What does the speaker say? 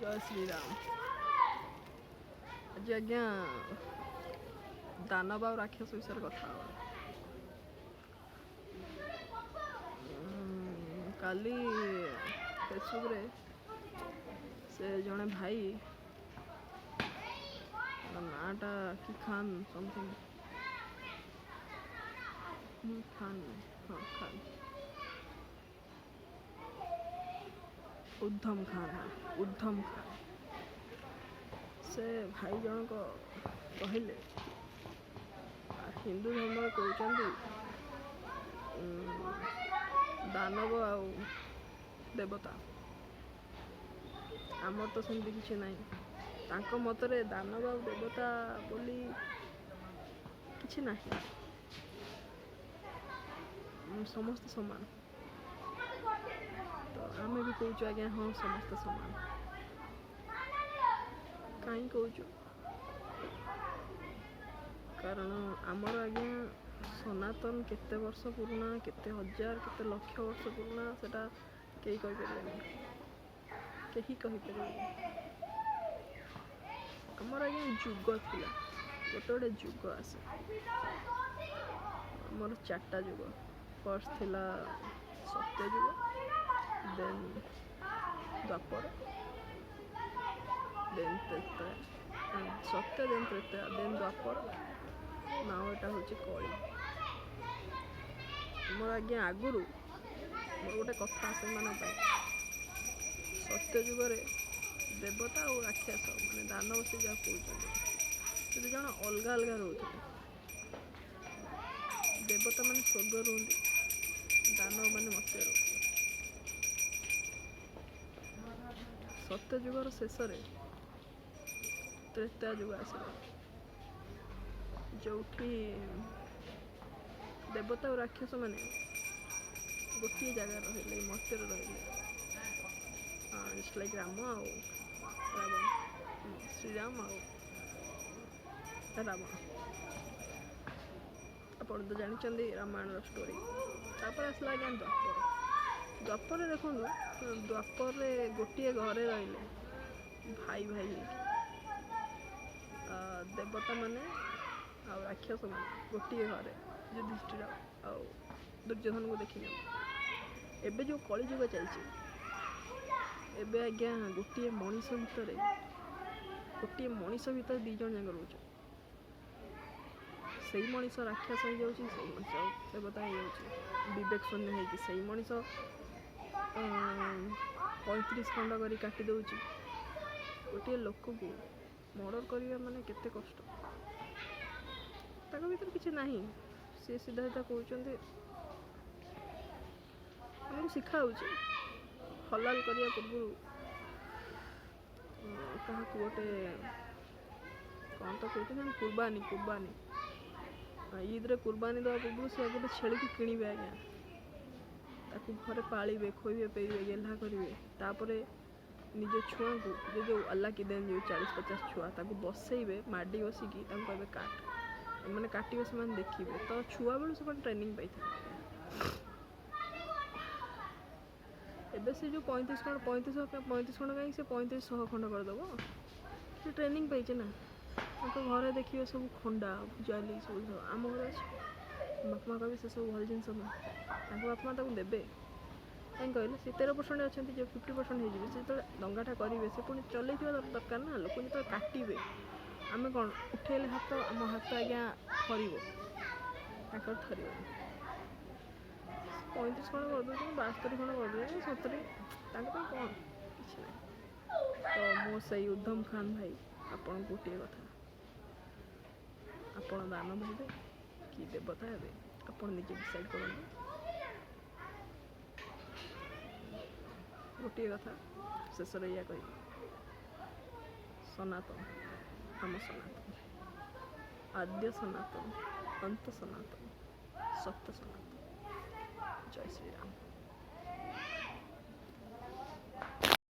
जय श्री राम। आज आज्ञा दानव आ राक्षस विषय कथा काली फेसबुक रे से जड़े भाई नाटा कि खान समथिंग खान हाँ खान उद्धम खान उद्धम खान से भाई जनक कहले हिंदू धर्म कहते दानव आ देवता आमर तो सेमती किसी ना मतरे दानव आ देवता बोली किसी ना समस्त समान तो आम भी कहूँ आज्ञा हाँ समस्त समान कहीं कहूँ कारण आमर आज्ञा सनातन केते वर्ष पुराना केते हजार केते लक्ष वर्ष पुराना सेटा कहीं कहीपर आमर आज्ञा जुग थिला गोटे गोटे जुग आसे आमर 4टा जुग फर्स्ट थिला सत्य जुग देन द्वापर देन त्रेता सत्य देन त्रेता देन द्वापर नाउ एटा होची कली मोर आज्ञा आगुरु मोर गोटे कथा से माने सत्य जुग रे देवता और राक्षस माने दानव से जा कहते जन अलग अलग रोते देवता माने स्वर्ग रुहती दानव माने मत्स्य रोते सत्य जुगर शेष त्रेता जुग आसला जो देवता और राक्षस माने गोटे जगह रही मत्स्य रही जस्ट लाइक राम रावण श्रीराम रावण अपन तो जानते रामायण स्टोरी तापर आसला आज्ञा द्वापर द्वापर देखो द्वापर गोटे घरे रही भाई भाई देवता माने आ राक्षस माने गोटे घरे युधिष्ठिर आ दुर्योधन को देखी एबे जो कलिजुग चलती एबे आज्ञा गोटे मनीष भितर दी जन जाक रोच से मनीष राक्षस हो जाऊँ से मनीष देवता हो विवेक शून्य हो से मनीष 35 खंड कर काटी दौची गोटे लोक को मर्डर करवा माने केते कष्ट ताको भीतर किसी नहीं सी सीधा सीधा कहते आमको शिखा हलाल करने पूर्व क्या गोटे कौन तो कहते कुर्बानी ईद रे कुर्बानी देवा पूर्व से गोटे छेली की किणवे आज्ञा ताकू घरे पालिबे खोइबे पेइबे गेल्हा करेंगे तापर निज छुआ को जो अल्लाह की देन जो 40-50 छुआ ताकू बसइबे माडी बसिकी कहे काट मैंने काटे से देखिए तो छुआ बेलू से ट्रेनिंग पाई एबे से जो 35 खंड कहीं से 3500 खंड करदेव से ट्रेनिंग पाइचे ना घरे देखिए सब खंडा भुजाली सब आम घर अच्छे बापा माँ कहे से सब भल जिन बापा माँ देवे कहीं कहले से 13% अच्छा जो 50% हो से जो दंगाटा करेंगे से पुणी चल दरकार ना लोक जो काटे आम कौन उठेले हाथ आम हाथ आज्ञा थर थर 35 खंड कर दूसरे 72 खंड कर दूसरे 70 कौन किसी ना तो मो से उद्धम खान भाई आपन गोटे कथा आपण दानव हे कि देवता हे आपन निजे डिसाइड कर गोटे कथा शेष या कह सनातन आम सनातन आद्य सनातन अंत सनातन सत्य सनातन जय श्री राम।